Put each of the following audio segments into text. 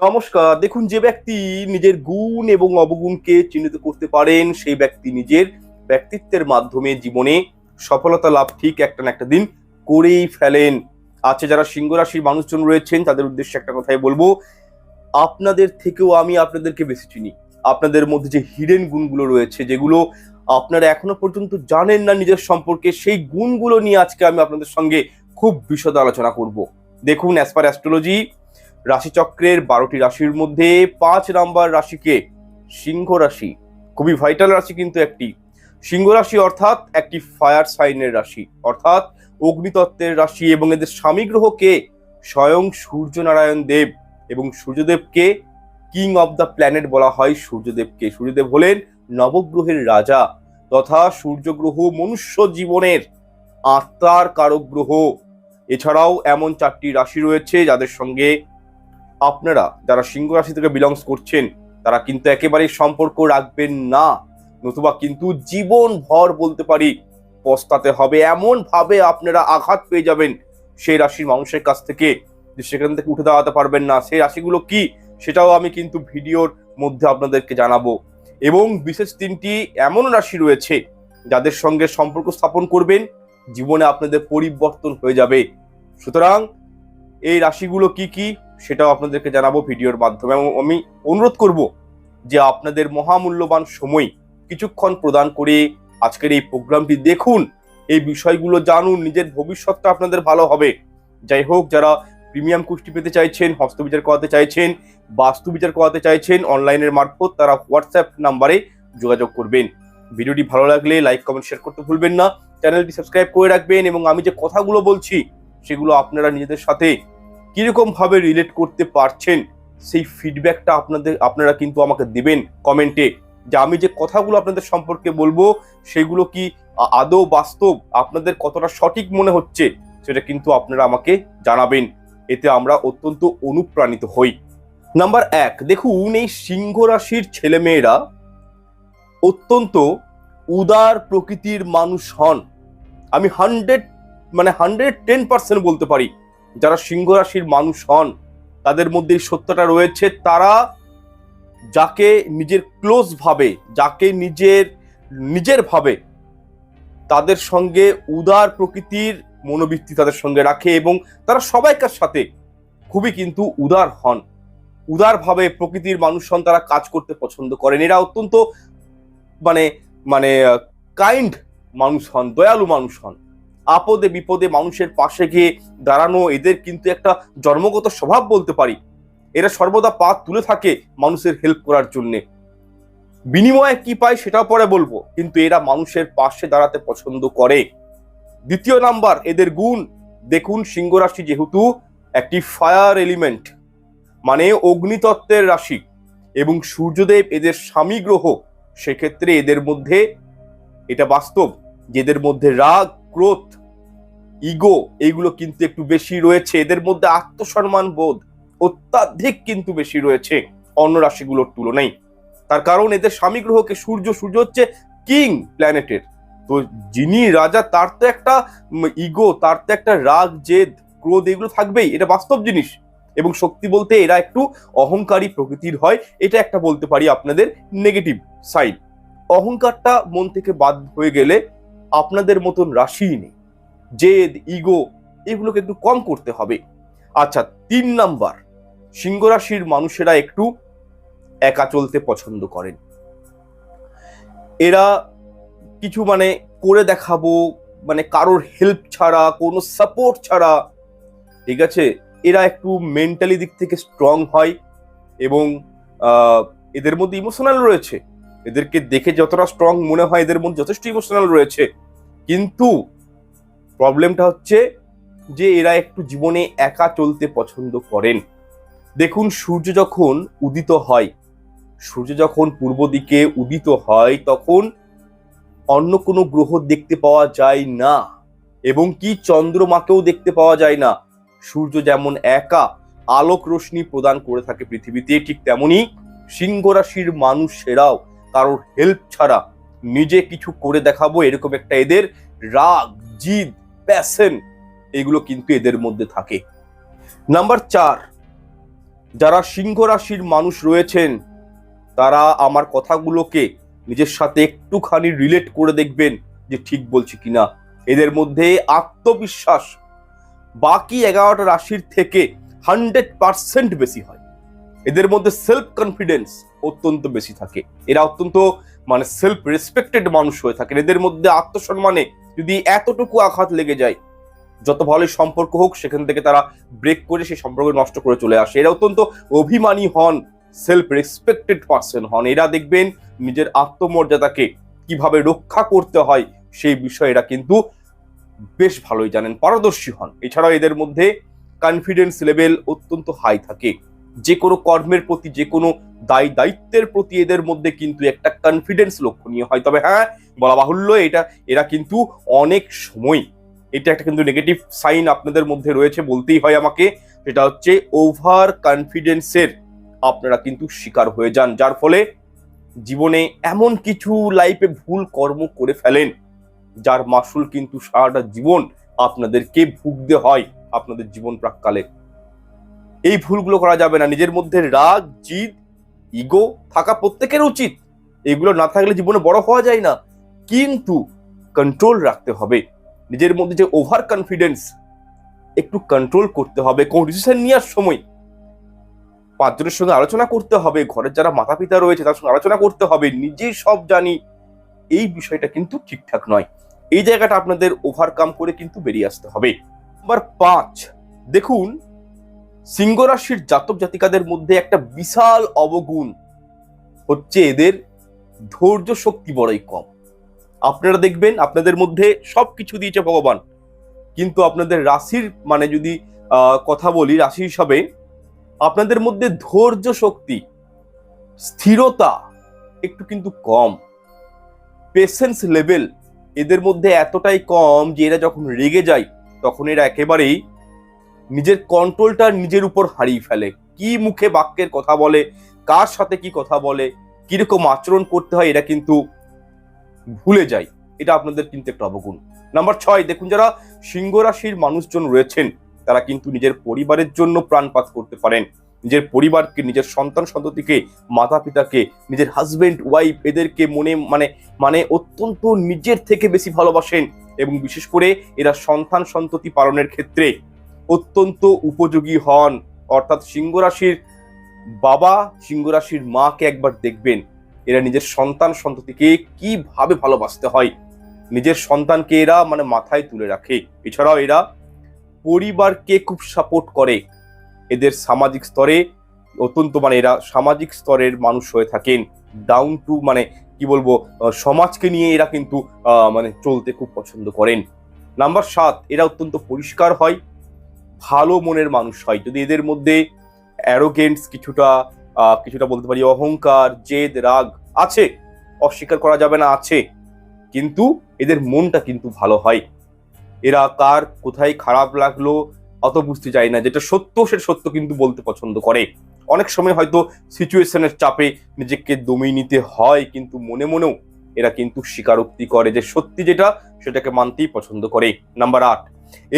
নমস্কার। দেখুন, যে ব্যক্তি নিজের গুণ এবং অবগুণকে চিহ্নিত করতে পারেন সেই ব্যক্তি নিজের ব্যক্তিত্বের মাধ্যমে জীবনে সফলতা লাভ ঠিক একটা না একটা দিন করেই ফেলেন। আচ্ছা, যারা সিংহ রাশির মানুষজন রয়েছেন তাদের উদ্দেশ্যে একটা কথাই বলবো, আপনাদের থেকেও আমি আপনাদেরকে বেশি চিনি। আপনাদের মধ্যে যে হিডেন গুণগুলো রয়েছে, যেগুলো আপনারা এখনো পর্যন্ত জানেন না নিজের সম্পর্কে, সেই গুণগুলো নিয়ে আজকে আমি আপনাদের সঙ্গে খুব বিশদ আলোচনা করব। দেখুন, অ্যাজ পার অ্যাস্ট্রোলজি রাশিচক্রের 12টি রাশির মধ্যে 5 নাম্বার রাশিকে সিংহ রাশি, খুবই ভাইটাল রাশি কিন্তু একটি। সিংহ রাশি অর্থাৎ একটি ফায়ার সাইনের রাশি, অর্থাৎ অগ্নিতত্ত্বের রাশি, এবং এদের স্বামী গ্রহকে স্বয়ং সূর্যনারায়ণ দেব, এবং সূর্যদেবকে কিং অফ দ্য প্ল্যানেট বলা হয়। সূর্যদেবকে, সূর্যদেব হলেন নবগ্রহের রাজা তথা সূর্যগ্রহ মনুষ্য জীবনের আত্মার কারক গ্রহ। এছাড়াও এমন 4টি রাশি রয়েছে যাদের সঙ্গে আপনারা যারা সিংহ রাশি থেকে বিলংস করছেন তারা কিন্তু একেবারেই সম্পর্ক রাখবেন না, নতুবা কিন্তু জীবন ভর বলতে পারি পস্তাতে হবে। এমন ভাবে আপনারা আঘাত পেয়ে যাবেন সেই রাশির মানুষের কাছ থেকে যে সেখান থেকে উঠে দাঁড়াতে পারবেন না। সেই রাশিগুলো কি সেটাও আমি কিন্তু ভিডিওর মধ্যে আপনাদেরকে জানাবো। এবং বিশেষ 3টি এমন রাশি রয়েছে যাদের সঙ্গে সম্পর্ক স্থাপন করবেন, জীবনে আপনাদের পরিবর্তন হয়ে যাবে। সুতরাং এই রাশিগুলো কি কি সেটাও আপনাদেরকে জানাবো ভিডিওর মাধ্যমে। এবং আমি অনুরোধ করব যে আপনাদের মহামূল্যবান সময় কিছুক্ষণ প্রদান করে আজকের এই প্রোগ্রামটি দেখুন, এই বিষয়গুলো জানুন, নিজের ভবিষ্যৎটা আপনাদের ভালো হবে। যাই হোক, যারা প্রিমিয়াম কুষ্টি পেতে চাইছেন, হস্তবিচার করাতে চাইছেন, বাস্তু বিচার করাতে চাইছেন অনলাইনের মারফত, তারা হোয়াটসঅ্যাপ নাম্বারে যোগাযোগ করবেন। ভিডিওটি ভালো লাগলে লাইক কমেন্ট শেয়ার করতে ভুলবেন না, চ্যানেলটি সাবস্ক্রাইব করে রাখবেন, এবং আমি যে কথাগুলো বলছি সেগুলো আপনারা নিজেদের সাথে কিরকম ভাবে রিলেট করতে পারছেন সেই ফিডব্যাকটা আপনারা কিন্তু আমাকে দেবেন কমেন্টে, যে আমি যে কথাগুলো আপনাদের সম্পর্কে বলবো সেগুলো কি আদৌ বাস্তব, আপনাদের কতটা সঠিক মনে হচ্ছে সেটা কিন্তু আপনারা আমাকে জানাবেন। এতে আমরা অত্যন্ত অনুপ্রাণিত হই। নাম্বার 1, দেখুন, এই সিংহ রাশির ছেলেমেয়েরা অত্যন্ত উদার প্রকৃতির মানুষ হন। আমি 110% বলতে পারি যারা সিংহ রাশির মানুষ হন তাদের মধ্যে এই সত্যটা রয়েছে। তারা যাকে নিজের ক্লোজ ভাবে, যাকে নিজের ভাবে, তাদের সঙ্গে উদার প্রকৃতির মনোবৃত্তি তাদের সঙ্গে রাখে, এবং তারা সবাইকার সাথে খুবই কিন্তু উদার হন, উদারভাবে প্রকৃতির মানুষ হন। তারা কাজ করতে পছন্দ করেন। এরা অত্যন্ত মানে মানে কাইন্ড মানুষ হন, দয়ালু মানুষ হন। আপদে বিপদে মানুষের পাশে গিয়ে দাঁড়ানো এদের কিন্তু একটা জন্মগত স্বভাব বলতে পারি। এরা সর্বদা পা তুলে থাকে মানুষের হেল্প করার জন্য। বিনিময়ে কি পায় সেটাও পরে বলবো, কিন্তু এরা মানুষের পাশে দাঁড়াতে পছন্দ করে। 2 নাম্বার এদের গুণ, দেখুন, সিংহ রাশি যেহেতু একটি ফায়ার এলিমেন্ট মানে অগ্নিতত্ত্বের রাশি, এবং সূর্যদেব এদের স্বামী গ্রহ, সেক্ষেত্রে এদের মধ্যে এটা বাস্তব যে এদের মধ্যে রাগ, ক্রোধ, ইগো এইগুলো কিন্তু একটু বেশি রয়েছে। এদের মধ্যে আত্মসম্মান বোধ অত্যাধিক কিন্তু বেশি রয়েছে অন্য রাশিগুলোর তুলনায়। তার কারণ এদের স্বামী গ্রহকে সূর্য হচ্ছে কিং প্ল্যানেটের, তো যিনি রাজা তার তো একটা ইগো, তার তো একটা রাগ, জেদ, ক্রোধ এগুলো থাকবেই, এটা বাস্তব জিনিস। এবং সত্যি বলতে এরা একটু অহংকারী প্রকৃতির হয়, এটা একটা বলতে পারি আপনাদের নেগেটিভ সাইড। অহংকারটা মন থেকে বাদ হয়ে গেলে আপনাদের মতন রাশিই নেই। জেদ, ইগো এগুলোকে একটু কম করতে হবে। আচ্ছা, 3 নাম্বার, সিংহ রাশির মানুষেরা একটু একা চলতে পছন্দ করেন। এরা কিছু করে দেখাবো, কারোর হেল্প ছাড়া, কোনো সাপোর্ট ছাড়া, ঠিক আছে, এরা একটু মেন্টালি দিক থেকে স্ট্রং হয়, এবং এদের মধ্যে ইমোশনাল রয়েছে। এদেরকে দেখে যতটা স্ট্রং মনে হয় এদের মধ্যে যথেষ্ট ইমোশনাল রয়েছে, কিন্তু প্রবলেমটা হচ্ছে যে এরা একটু জীবনে একা চলতে পছন্দ করেন। দেখুন, সূর্য যখন উদিত হয়, সূর্য যখন পূর্ব দিকে উদিত হয় তখন অন্য কোনো গ্রহ দেখতে পাওয়া যায় না, এবং কি চন্দ্রমাকেও দেখতে পাওয়া যায় না। সূর্য যেমন একা আলোক রশ্মি প্রদান করে থাকে পৃথিবীতে, ঠিক তেমনি সিংহ রাশির মানুষেরাও কারোর হেল্প ছাড়া নিজে কিছু করে দেখাবো এরকম একটা এদের রাগ, জিদ, প্যাশন এগুলো কিন্তু এদের মধ্যে থাকে। নাম্বার 4, যারা সিংহ রাশির মানুষ রয়েছেন তারা আমার কথাগুলোকে নিজের সাথে একটুখানি রিলেট করে দেখবেন যে ঠিক বলছি কিনা। এদের মধ্যে আত্মবিশ্বাস বাকি 11টা রাশির থেকে 100% বেশি হয়। এদের মধ্যে সেলফ কনফিডেন্স অত্যন্ত বেশি থাকে। এরা অত্যন্ত সেলফ রেসপেক্টেড মানুষ হয়ে থাকেন। এদের মধ্যে আত্মসম্মানে যদি এতটুকু আঘাত লেগে যায়, যত ভালোই সম্পর্ক হোক সেখান থেকে তারা ব্রেক করে সেই সম্পর্ক নষ্ট করে চলে আসে। এরা অত্যন্ত অভিমানী হন, সেলফ রেসপেক্টেড পার্সন হন। এরা দেখবেন নিজের আত্মমর্যাদাকে কিভাবে রক্ষা করতে হয় সেই বিষয়ে এরা কিন্তু বেশ ভালোই জানেন, পারদর্শী হন। এছাড়াও এদের মধ্যে কনফিডেন্স লেভেল অত্যন্ত হাই থাকে। যে কোনো কর্মের প্রতি, যে কোনো দায়িত্বের প্রতি এদের মধ্যে কিন্তু একটা কনফিডেন্স লক্ষণীয় হয়। তবে হ্যাঁ, বলা বাহুল্য এরা কিন্তু অনেক সময় এটা একটা কিন্তু নেগেটিভ সাইন আপনাদের মধ্যে রয়েছে বলতেই হয় আমাকে, সেটা হচ্ছে ওভার কনফিডেন্সের আপনারা কিন্তু শিকার হয়ে যান, যার ফলে জীবনে এমন কিছু লাইফে ভুল কর্ম করে ফেলেন যার মাসুল কিন্তু সারাটা জীবন আপনাদেরকে ভুগতে হয় আপনাদের জীবন প্রাককালে। এই ভুলগুলো করা যাবে না। নিজের মধ্যে রাগ, জিদ, ইগো থাকা প্রত্যেকের উচিত। এগুলো না থাকলে জীবনে বড় হওয়া যায় না, কিন্তু কন্ট্রোল রাখতে হবে। নিজের মধ্যে যে ওভার কনফিডেন্স একটু কন্ট্রোল করতে হবে। কোন ডিসিশন নেওয়ার সময় 5 জনের সঙ্গে আলোচনা করতে হবে, ঘরের যারা মাতা পিতা রয়েছে তার সঙ্গে আলোচনা করতে হবে। নিজেই সব জানি এই বিষয়টা কিন্তু ঠিকঠাক নয়। এই জায়গাটা আপনাদের ওভারকাম করে কিন্তু বেরিয়ে আসতে হবে। নাম্বার 5, দেখুন সিংহ রাশির জাতক জাতিকাদের মধ্যে একটা বিশাল অবগুণ হচ্ছে এদের ধৈর্য শক্তি বড়ই কম। আপনারা দেখবেন আপনাদের মধ্যে সবকিছু দিয়েছে ভগবান, কিন্তু আপনাদের রাশির যদি কথা বলি রাশি হিসাবে, আপনাদের মধ্যে ধৈর্য শক্তি, স্থিরতা একটু কিন্তু কম। পেশেন্স লেভেল এদের মধ্যে এতটাই কম যে এরা যখন রেগে যায় তখন এরা একেবারেই নিজের কন্ট্রোলটা নিজের উপর হারিয়ে ফেলে। কি মুখে বাক্যের কথা বলে, কার সাথে কি কথা বলে, কিরকম আচরণ করতে হয় এরা কিন্তু ভুলে যায়। এটা আপনাদের কিন্তু একটা অবগুণ। নাম্বার 6, দেখুন যারা সিংহ রাশির মানুষজন রয়েছেন তারা কিন্তু নিজের পরিবারের জন্য প্রাণপাত করতে পারেন। নিজের পরিবারকে, নিজের সন্তান সন্ততিকে, মাতা পিতাকে, নিজের হাজবেন্ড ওয়াইফ এদেরকে মনে অত্যন্ত নিজের থেকে বেশি ভালোবাসেন, এবং বিশেষ করে এরা সন্তান সন্ততি পালনের ক্ষেত্রে অত্যন্ত উপযোগী হন। অর্থাৎ সিংহ রাশির বাবা, সিংহ রাশির মাকে একবার দেখবেন, এরা নিজের সন্তান সন্ততিকে কিভাবে ভালোবাসতে হয়, নিজের সন্তানকে এরা মাথায় তুলে রাখে। এছাড়াও এরা পরিবারকে খুব সাপোর্ট করে। এদের সামাজিক স্তরে অত্যন্ত এরা সামাজিক স্তরের মানুষ হয়ে থাকেন। ডাউন টু কি বলবো, সমাজকে নিয়ে এরা কিন্তু চলতে খুব পছন্দ করেন। নাম্বার 7, এরা অত্যন্ত পরিষ্কার হয়, ভালো মনের মানুষ হয়। যদি এদের মধ্যে অ্যারোগেন্স কিছুটা বলতে পারি, অহংকার, জেদ, রাগ আছে, অস্বীকার করা যাবে না, আছে, কিন্তু এদের মনটা কিন্তু ভালো হয়। এরা কার কোথায় খারাপ লাগলো অত বুঝতে চায় না, যেটা সত্য সেটা সত্য কিন্তু বলতে পছন্দ করে। অনেক সময় হয়তো সিচুয়েশনের চাপে নিজেকে দমিয়ে নিতে হয়, কিন্তু মনে মনেও এরা কিন্তু স্বীকারোক্তি করে যে সত্যি যেটা সেটাকে মানতেই পছন্দ করে। নাম্বার 8,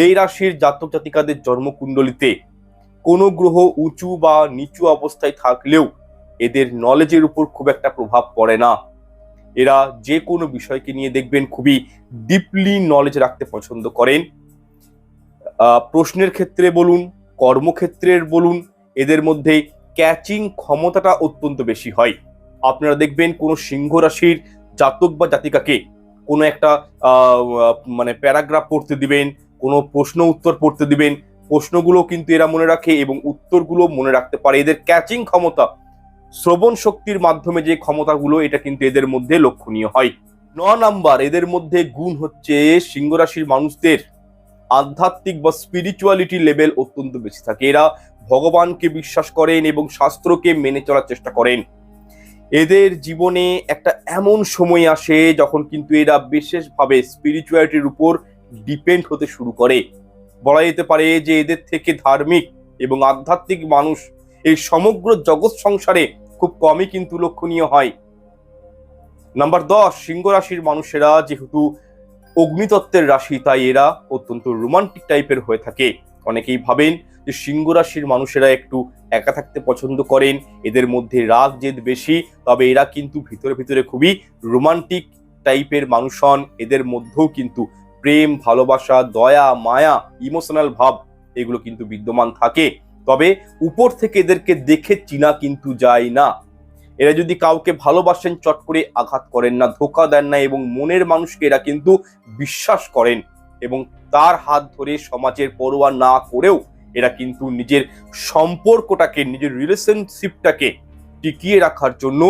এই রাশির জাতক জাতিকাদের জন্মকুণ্ডলিতে কোনো গ্রহ উঁচু বা নিচু অবস্থায় থাকলেও এদের নলেজের উপর খুব একটা প্রভাব পড়ে না। এরা যে কোনো বিষয়কে নিয়ে দেখবেন খুবই ডিপলি নলেজ রাখতে পছন্দ করেন। প্রশ্নের ক্ষেত্রে বলুন, কর্মক্ষেত্রের বলুন, এদের মধ্যে ক্যাচিং ক্ষমতাটা অত্যন্ত বেশি হয়। আপনারা দেখবেন কোনো সিংহ রাশির জাতক বা জাতিকাকে কোনো একটা প্যারাগ্রাফ পড়তে দিবেন, কোনো প্রশ্ন উত্তর পড়তে দিবেন, প্রশ্নগুলো কিন্তু এরা মনে রাখে এবং উত্তরগুলো মনে রাখতে পারে। এদের ক্যাচিং ক্ষমতা, শ্রবণ শক্তির মাধ্যমে যে ক্ষমতাগুলো, এটা কিন্তু এদের মধ্যে লক্ষণীয় হয়। 9 নাম্বার, এদের মধ্যে গুণ হচ্ছে সিংহ রাশির মানুষদের আধ্যাত্মিক বা স্পিরিচুয়ালিটি লেভেল অত্যন্ত বেশি থাকে। এরা ভগবানকে বিশ্বাস করেন এবং শাস্ত্রকে মেনে চলার চেষ্টা করেন। এদের জীবনে একটা এমন সময় আসে যখন কিন্তু এরা বিশেষভাবে স্পিরিচুয়ালিটির উপর ডিপেন্ড হতে শুরু করে। বলা যেতে পারে যে এদের থেকে ধার্মিক এবং আধ্যাত্মিক মানুষ এই সমগ্র জগৎ সংসারে খুব কমই কিন্তু লক্ষণীয় হয়। নাম্বার 10, সিংহ রাশির মানুষেরা যেহেতু অগ্নিতত্ত্বের রাশি, তাই এরা অত্যন্ত রোমান্টিক টাইপের হয়ে থাকে। অনেকেই ভাবেন যে সিংহ রাশির মানুষেরা একটু একা থাকতে পছন্দ করেন, এদের মধ্যে রাগ জেদ বেশি, তবে এরা কিন্তু ভিতরে ভিতরে খুবই রোমান্টিক টাইপের মানুষ হন। এদের মধ্যেও কিন্তু প্রেম, ভালোবাসা, দয়া, মায়া, ইমোশনাল ভাব এগুলো কিন্তু বিদ্যমান থাকে। তবে উপর থেকে এদেরকে দেখে চিনা কিন্তু যায় না। এরা যদি কাউকে ভালোবাসেন চট করে আঘাত করেন না, ধোঁকা দেন না, এবং মনের মানুষকে এরা কিন্তু বিশ্বাস করেন এবং তার হাত ধরে সমাজের পরোয়া না করেও এরা কিন্তু নিজের সম্পর্কটাকে, নিজের রিলেশনশিপটাকে টিকিয়ে রাখার জন্য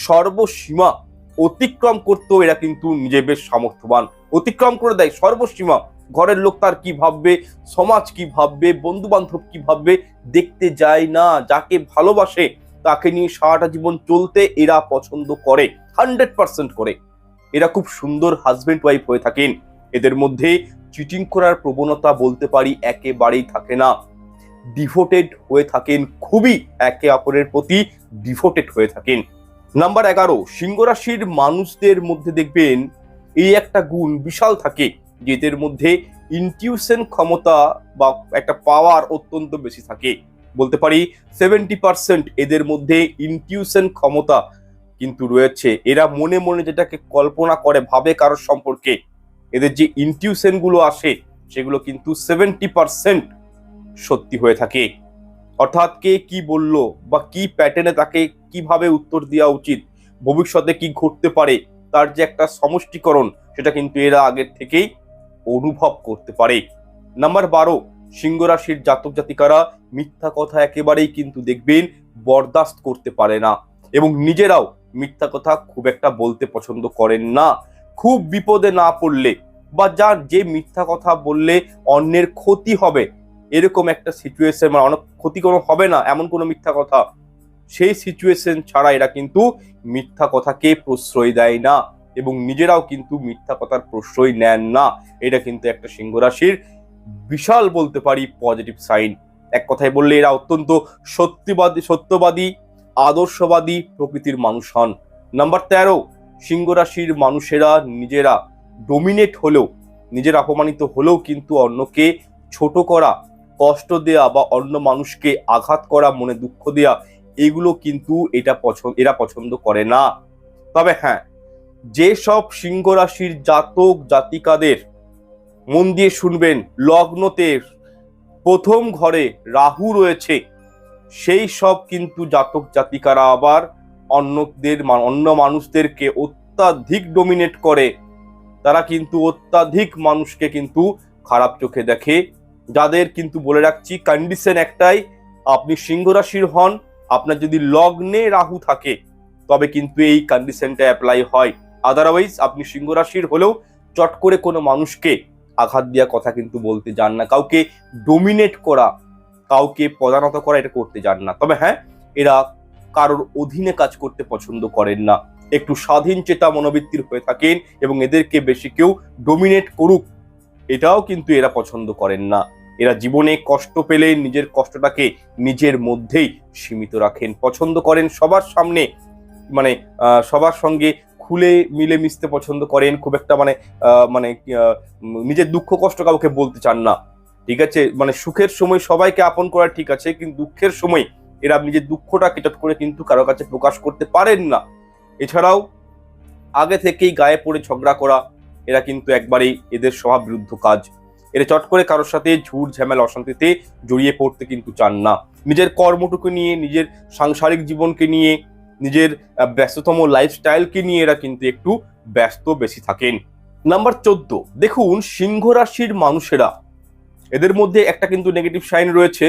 সর্বসীমা অতিক্রম করতেও এরা কিন্তু নিজে বেশ সামর্থ্যবান, অতিক্রম করে দেয় সর্বসীমা। ঘরের লোক তার কি ভাববে, সমাজ কি ভাববে, বন্ধু বান্ধব কি ভাববে দেখতে যায় না। যাকে ভালোবাসে তাকে নিয়ে সারাটা জীবন চলতে এরা পছন্দ করে, 100% করে। এরা খুব সুন্দর হাজবেন্ড ওয়াইফ হয়ে থাকেন। এদের মধ্যে চিটিং করার প্রবণতা বলতে পারি একেবারেই থাকে না। ডিভোটেড হয়ে থাকেন, খুবই একে অপরের প্রতি ডিভোটেড হয়ে থাকেন। নাম্বার 11, সিংহ রাশির মানুষদের মধ্যে দেখবেন এই একটা গুণ বিশাল থাকে, যে এদের মধ্যে ইনটিউশন ক্ষমতা বা একটা পাওয়ার অত্যন্ত বেশি থাকে। বলতে পারি 70% এদের মধ্যে ইনটিউশন ক্ষমতা কিন্তু রয়েছে। এরা মনে মনে যেটাকে কল্পনা করে ভাবে কারোর সম্পর্কে, এদের যে ইনটিউশন গুলো আসে সেগুলো কিন্তু 70% সত্যি হয়ে থাকে। অর্থাৎ কে কি বললো বা কি প্যাটার্নে তাকে কিভাবে উত্তর দেওয়া উচিত, ভবিষ্যতে কি ঘটতে পারে, তার যে একটা সমষ্টিকরণ সেটা কিন্তু এরা আগের থেকেই অনুভব করতে পারে। নাম্বার 12, সিংহ রাশির জাতক জাতিকারা মিথ্যা কথা একেবারেই কিন্তু দেখবেন বরদাস্ত করতে পারে না এবং নিজেরাও মিথ্যা কথা খুব একটা বলতে পছন্দ করেন না। খুব বিপদে না পড়লে বা যে মিথ্যা কথা বললে অন্যের ক্ষতি হবে এরকম একটা সিচুয়েশন, মানে অনেক ক্ষতি কোনো হবে না এমন কোনো মিথ্যা কথা, সেই সিচুয়েশন ছাড়া এরা কিন্তু মিথ্যা কথাকে প্রশ্রয় দেয় না এবং নিজেরাও কিন্তু মিথ্যা কথার প্রশ্রয় নেন না। এটা কিন্তু একটা সিংহ রাশির বিশাল বলতে পারি পজিটিভ সাইন। এক কথায় বললে এরা অত্যন্ত সত্যবাদী, আদর্শবাদী প্রকৃতির মানুষ হন। নাম্বার 13, সিংহ রাশির মানুষেরা নিজেরা ডোমিনেট হলেও, নিজের অপমানিত হলেও কিন্তু অন্যকে ছোট করা, কষ্ট দেয়া বা অন্য মানুষকে আঘাত করা, মনে দুঃখ দেয়া, এগুলো কিন্তু এরা পছন্দ করে না। তবে হ্যাঁ, যেসব সিংহ রাশির জাতক জাতিকাদের, মন দিয়ে শুনবেন, লগ্নতে প্রথম ঘরে রাহু রয়েছে, সেই সব কিন্তু জাতক জাতিকারা আবার অন্য মানুষদেরকে অত্যাধিক ডোমিনেট করে। তারা কিন্তু অত্যাধিক মানুষকে কিন্তু খারাপ চোখে দেখে। যাদের কিন্তু বলে রাখছি কন্ডিশন একটাই, আপনি সিংহ রাশির হন, আপনার যদি লগ্নে রাহু থাকে তবে কিন্তু এই কন্ডিশনটা অ্যাপ্লাই হয়। আদারওয়াইজ আপনি সিংহ রাশির হলেও চট করে কোনো মানুষকে আঘাত দেওয়া কথা কিন্তু বলতে যান না, কাউকে ডোমিনেট করা, কাউকে পদানত করা এটা করতে যান না। তবে হ্যাঁ, এরা কারোর অধীনে কাজ করতে পছন্দ করেন না, একটু স্বাধীন চেতা মনোবৃত্তির হয়ে থাকেন এবং এদেরকে বেশি কেউ ডোমিনেট করুক এটাও কিন্তু এরা পছন্দ করেন না। এরা জীবনে কষ্ট পেলে নিজের কষ্টটাকে নিজের মধ্যেই সীমিত রাখেন, পছন্দ করেন সবার সামনে, মানে সবার সঙ্গে খুলে মিলে মিশতে পছন্দ করেন, খুব একটা নিজের দুঃখ কষ্ট কাউকে বলতে চান না। ঠিক আছে, মানে সুখের সময় সবাইকে আপন করা ঠিক আছে, কিন্তু দুঃখের সময় এরা নিজের দুঃখটাকে চট করে কিন্তু কারো কাছে প্রকাশ করতে পারেন না। এছাড়াও আগে থেকেই গায়ে পড়ে ঝগড়া করা এরা কিন্তু একবারেই এদের স্বভাব বিরুদ্ধ কাজ। এরা চট করে কারোর সাথে ঝুট ঝামেলা অশান্তিতে জড়িয়ে পড়তে কিন্তু চান না। নিজের কর্মটুকু নিয়ে, নিজের সাংসারিক জীবনকে নিয়ে, নিজের ব্যস্ততম লাইফস্টাইলকে নিয়ে এরা কিন্তু একটু ব্যস্ত বেশি থাকেন। নাম্বার 14, দেখুন সিংহ রাশির মানুষেরা, এদের মধ্যে একটা কিন্তু নেগেটিভ সাইন রয়েছে।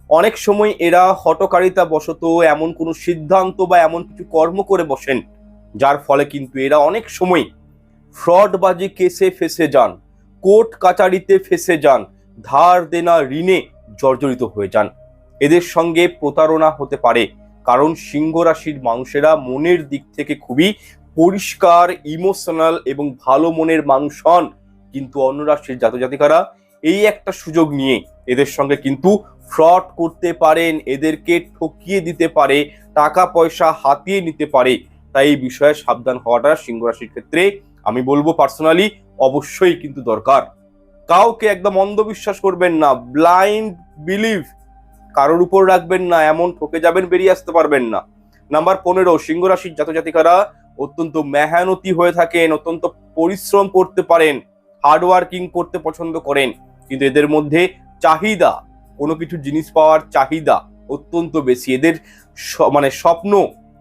অনেক সময় এরা হঠকারিতা বশত এমন কোনো সিদ্ধান্ত বা এমন কিছু কর্ম করে বসেন যার ফলে কিন্তু এরা অনেক সময় ফ্রডবাজি কেসে ফেসে যান, কোর্ট কাচারিতে ফেসে যান, ধার দেনা ঋণে জর্জরিত হয়ে যান। এদের সঙ্গে প্রতারণা হতে পারে, কারণ সিংহ রাশির মানুষেরা মনের দিক থেকে খুবই পরিষ্কার, ইমোশনাল এবং ভালো মনের মানুষ হন। কিন্তু অন্য রাশির জাতক জাতিকারা এই একটা সুযোগ নিয়ে এদের সঙ্গে কিন্তু ফ্রড করতে পারেন, এদেরকে ঠকিয়ে দিতে পারে, টাকা পয়সা হাতিয়ে নিতে পারে। তাই এই বিষয়ে সাবধান হওয়াটা সিংহ রাশির ক্ষেত্রে আমি বলবো পার্সোনালি অবশ্যই কিন্তু দরকার। কাউকে একদম অন্ধবিশ্বাস করবেন না, ব্লাইন্ড বিলিভ কারোর উপর রাখবেন না, এমন ঠকে যাবেন বেরিয়ে আসতে পারবেন না। নাম্বার 15, সিংহ রাশির জাতক জাতিকারা অত্যন্ত মেহনতি হয়ে থাকেন, অত্যন্ত পরিশ্রম করতে পারেন, হার্ডওয়ার্কিং করতে পছন্দ করেন, কিন্তু এদের মধ্যে চাহিদা, কোনো কিছু জিনিস পাওয়ার চাহিদা অত্যন্ত বেশি। এদের মানে স্বপ্ন,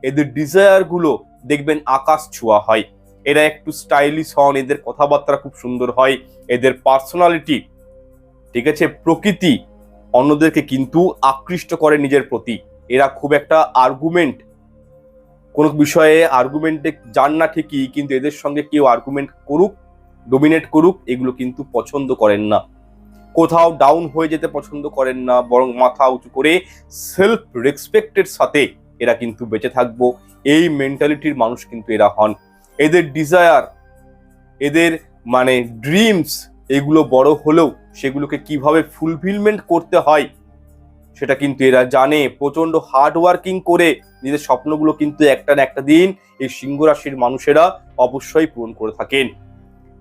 এদের ডিজায়ার গুলো দেখবেন আকাশ ছোঁয়া হয়। এরা একটু স্টাইলিশ হন, এদের কথাবার্তা খুব সুন্দর হয়, এদের পার্সোনালিটি, ঠিক আছে, প্রকৃতি অন্যদেরকে কিন্তু আকৃষ্ট করে নিজের প্রতি। এরা খুব একটা আর্গুমেন্ট, কোনো বিষয়ে আর্গুমেন্টে যান না ঠিকই, কিন্তু এদের সঙ্গে কেউ আর্গুমেন্ট করুক, ডোমিনেট করুক, এগুলো কিন্তু পছন্দ করেন না। কোথাও ডাউন হয়ে যেতে পছন্দ করেন না, বরং মাথা উঁচু করে সেলফ রেসপেক্টের সাথে এরা কিন্তু বেঁচে থাকবো, এই মেন্টালিটির মানুষ কিন্তু এরা হন। এদের ডিজায়ার, এদের মানে ড্রিমস, এগুলো বড় হলেও সেগুলোকে কিভাবে ফুলফিলমেন্ট করতে হয় সেটা কিন্তু এরা জানে। প্রচন্ড হার্ড ওয়ার্কিং করে নিজের স্বপ্নগুলো কিন্তু একটা না একটা দিন এই সিংহ রাশির মানুষেরা অবশ্যই পূরণ করে থাকেন।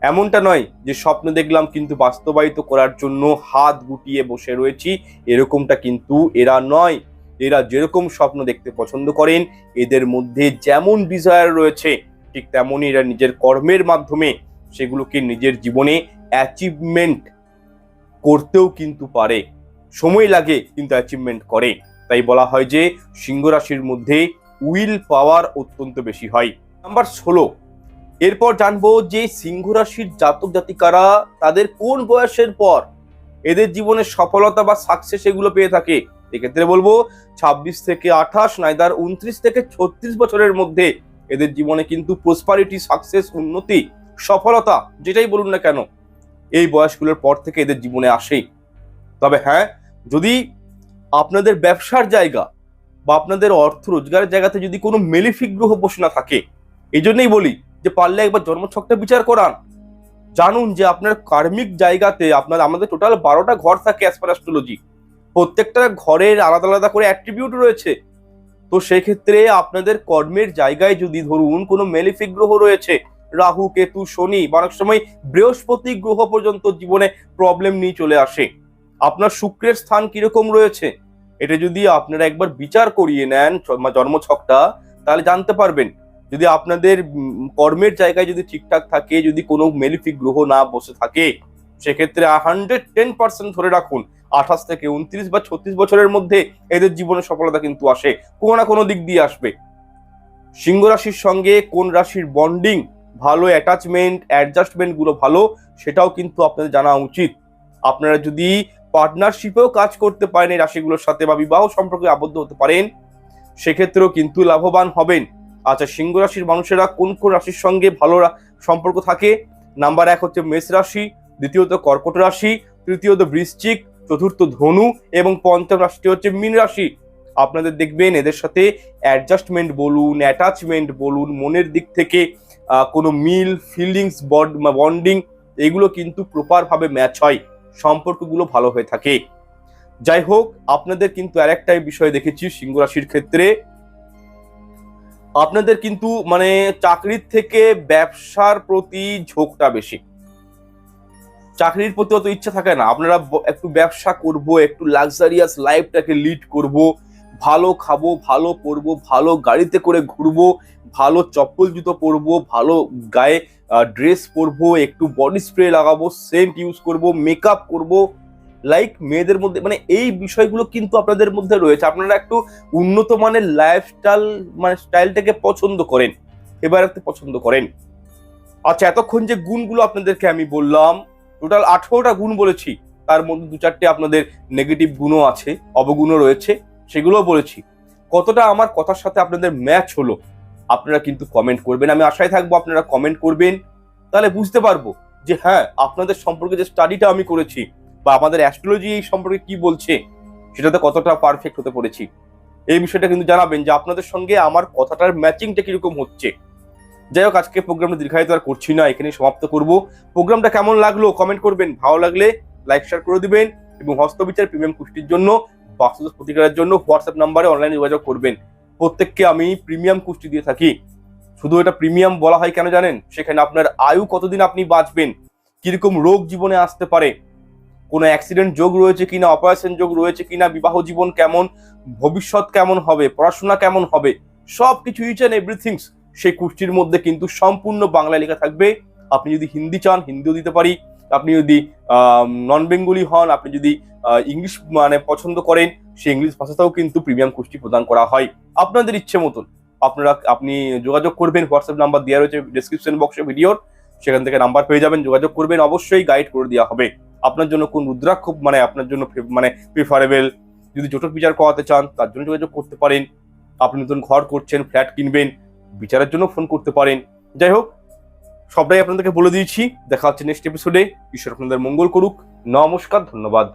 এমনটা নয় যে স্বপ্ন দেখলাম কিন্তু বাস্তবায়িত করার জন্য হাত গুটিয়ে বসে রয়েছি, এরকমটা কিন্তু এরা নয়। এরা যেরকম স্বপ্ন দেখতে পছন্দ করেন, এদের মধ্যে যেমন ডিজায়ার রয়েছে, ঠিক তেমনই এরা নিজের কর্মের মাধ্যমে সেগুলোকে নিজের জীবনে অ্যাচিভমেন্ট করতেও কিন্তু পারে। সময় লাগে কিন্তু অ্যাচিভমেন্ট করে। তাই বলা হয় যে সিংহ রাশির মধ্যে উইল পাওয়ার অত্যন্ত বেশি হয়। নাম্বার 16, এরপর জানবো যে সিংহ রাশির জাতক জাতিকারা তাদের কোন বয়সের পর এদের জীবনে সফলতা বা সাকসেস এগুলো পেয়ে থাকে। এক্ষেত্রে বলবো 26 থেকে 28, নাইদার 29 থেকে 36 বছরের মধ্যে এদের জীবনে কিন্তু প্রসপারিটি, সাকসেস, উন্নতি, সফলতা যেটাই বলুন না কেন, এই বয়সগুলোর পর থেকে এদের জীবনে আসে। তবে হ্যাঁ, যদি আপনাদের ব্যবসার জায়গা বা আপনাদের অর্থ রোজগারের জায়গাতে যদি কোনো মেলিফিক গ্রহ বসে না থাকে, এই জন্যই বলি যে পারলে একবার জন্মছকটা বিচার করান, জানুন যে আপনার কার্মিক জায়গাতে আমাদের টোটাল 12টা ঘর থাকে অ্যাজ পার অ্যাস্ট্রোলজি, প্রত্যেকটা ঘরের আলাদা আলাদা করে অ্যাট্রিবিউট রয়েছে। তো সেক্ষেত্রে আপনাদের কর্মের জায়গায় যদি ধরুন কোনো মেলিফিক গ্রহ রয়েছে, রাহু, কেতু, শনি, বা অনেক সময় বৃহস্পতি গ্রহ পর্যন্ত জীবনে প্রবলেম নিয়ে চলে আসে। আপনার শুক্রের স্থান কিরকম রয়েছে এটা যদি আপনারা একবার বিচার করিয়ে নেন জন্মছকটা, তাহলে জানতে পারবেন। যদি আপনাদের কর্মের জায়গায় যদি ঠিকঠাক থাকে, যদি কোনো মেলিফিক গ্রহ না বসে থাকে, সেক্ষেত্রে 110% ধরে রাখুন 28 থেকে 29 বা 36 বছরের মধ্যে এদের জীবনে সফলতা কিন্তু আসে, কোনো না কোনো দিক দিয়ে আসবে। সিংহ রাশির সঙ্গে কোন রাশির বন্ডিং ভালো, অ্যাটাচমেন্ট, অ্যাডজাস্টমেন্ট গুলো ভালো, সেটাও কিন্তু আপনাদের জানা উচিত। আপনারা যদি পার্টনারশিপেও কাজ করতে পারেন এই রাশিগুলোর সাথে, বা বিবাহ সম্পর্কে আবদ্ধ হতে পারেন, সেক্ষেত্রেও কিন্তু লাভবান হবেন। আচ্ছা, সিংহ রাশির মানুষেরা কোন কোন রাশির সঙ্গে ভালো সম্পর্ক থাকে? নাম্বার 1 হচ্ছে মেষ রাশি, দ্বিতীয়ত কর্কট রাশি, তৃতীয়ত বৃশ্চিক, চতুর্থ ধনু এবং পঞ্চম রাশিটি হচ্ছে মীন রাশি। আপনাদের দেখবেন এদের সাথে অ্যাডজাস্টমেন্ট বলুন, অ্যাটাচমেন্ট বলুন, মনের দিক থেকে কোনো মিল, ফিলিংস, বন্ডিং, এগুলো কিন্তু প্রপার ভাবে ম্যাচ হয়, সম্পর্কগুলো ভালো হয়ে থাকে। যাই হোক, আপনাদের কিন্তু আরেকটাই বিষয় দেখেছি সিংহ রাশির ক্ষেত্রে, আপনাদের কিন্তু মানে চাকরির থেকে ব্যবসার প্রতি ঝোঁকটা বেশি। চাকরির প্রতি অত ইচ্ছা থাকে না, আপনারা একটু ব্যবসা করব, একটু লাক্সারিয়াস লাইফটাকে লিড করব, ভালো খাবো, ভালো পরবো, ভালো গাড়িতে করে ঘুরবো, ভালো চপ্পল জুতো পরবো, ভালো গায়ে ড্রেস পরবো, একটু বডি স্প্রে লাগাবো, সেন্ট ইউজ করব, মেকআপ করব, লাইক মেয়েদের মধ্যে মানে এই বিষয়গুলো কিন্তু আপনাদের মধ্যে রয়েছে। আপনারা একটু উন্নত মানের লাইফস্টাইল মানে স্টাইলটাকে পছন্দ করেন, এবার একটু পছন্দ করেন। আচ্ছা, এতক্ষণ যে গুণগুলো আপনাদেরকে আমি বললাম, টোটাল 18টা গুণ বলেছি, তার মধ্যে 2-4টে আপনাদের নেগেটিভ গুণও আছে, অবগুণও রয়েছে, সেগুলোও বলেছি। কতটা আমার কথার সাথে আপনাদের ম্যাচ হলো আপনারা কিন্তু কমেন্ট করবেন। আমি আশায় থাকবো আপনারা কমেন্ট করবেন, তাহলে বুঝতে পারবো যে হ্যাঁ, আপনাদের সম্পর্কে যে স্টাডিটা আমি করেছি বা আমাদের অ্যাস্ট্রোলজি এই সম্পর্কে কি বলছে সেটাতে কতটা পারফেক্ট হতে পেরেছি, এই বিষয়টা কিন্তু জানাবেন যে আপনাদের সঙ্গে আমার কথাটার ম্যাচিংটা কিরকম হচ্ছে। যাই হোক, আজকে প্রোগ্রামটা দীর্ঘায়িত আর করছি না, এখানেই সমাপ্ত করব। প্রোগ্রামটা কেমন লাগলো কমেন্ট করবেন, ভালো লাগলে লাইক শেয়ার করে দিবেন, এবং হস্তবিচার প্রিমিয়াম কুষ্টির জন্য, বাস্তুদোষ প্রতিকারের জন্য হোয়াটসঅ্যাপ নাম্বারে অনলাইনে যোগাযোগ করবেন। প্রত্যেককে আমি প্রিমিয়াম কুষ্টি দিয়ে থাকি। শুধু এটা প্রিমিয়াম বলা হয় কেন জানেন? সেখানে আপনার আয়ু কতদিন আপনি বাঁচবেন, কিরকম রোগ জীবনে আসতে পারে, কোনো অ্যাক্সিডেন্ট যোগ রয়েছে কিনা, অপারেশন যোগ রয়েছে কিনা, বিবাহ জীবন কেমন, ভবিষ্যৎ কেমন হবে, পড়াশোনা কেমন হবে, সবকিছু ইচ অ্যান্ড এভরিথিংস সেই কুষ্টির মধ্যে কিন্তু সম্পূর্ণ বাংলায় লেখা থাকবে। আপনি যদি হিন্দি চান হিন্দিও দিতে পারি, আপনি যদি নন বেঙ্গলি হন, আপনি যদি ইংলিশ মানে পছন্দ করেন, সেই ইংলিশ ভাষাতেও কিন্তু প্রিমিয়াম কুষ্টি প্রদান করা হয় আপনাদের ইচ্ছে মতন। আপনি যোগাযোগ করবেন, হোয়াটসঅ্যাপ নাম্বার দেওয়া রয়েছে ডেসক্রিপশন বক্সে ভিডিওর, সেখান থেকে নাম্বার পেয়ে যাবেন, যোগাযোগ করবেন, অবশ্যই গাইড করে দেওয়া হবে আপনার জন্য কোন রুদ্রাক্ষ মানে আপনার জন্য মানে প্রিফারেবল। যদি জটক বিচার করাতে চান তার জন্য যোগাযোগ করতে পারেন, আপনি নতুন ঘর করছেন, ফ্ল্যাট কিনবেন, বিচারের জন্য ফোন করতে পারেন। যাই হোক, সবটাই আপনাদেরকে বলে দিয়েছি। দেখা হচ্ছে নেক্সট এপিসোডে। ঈশ্বর আপনাদের মঙ্গল করুক। নমস্কার, ধন্যবাদ।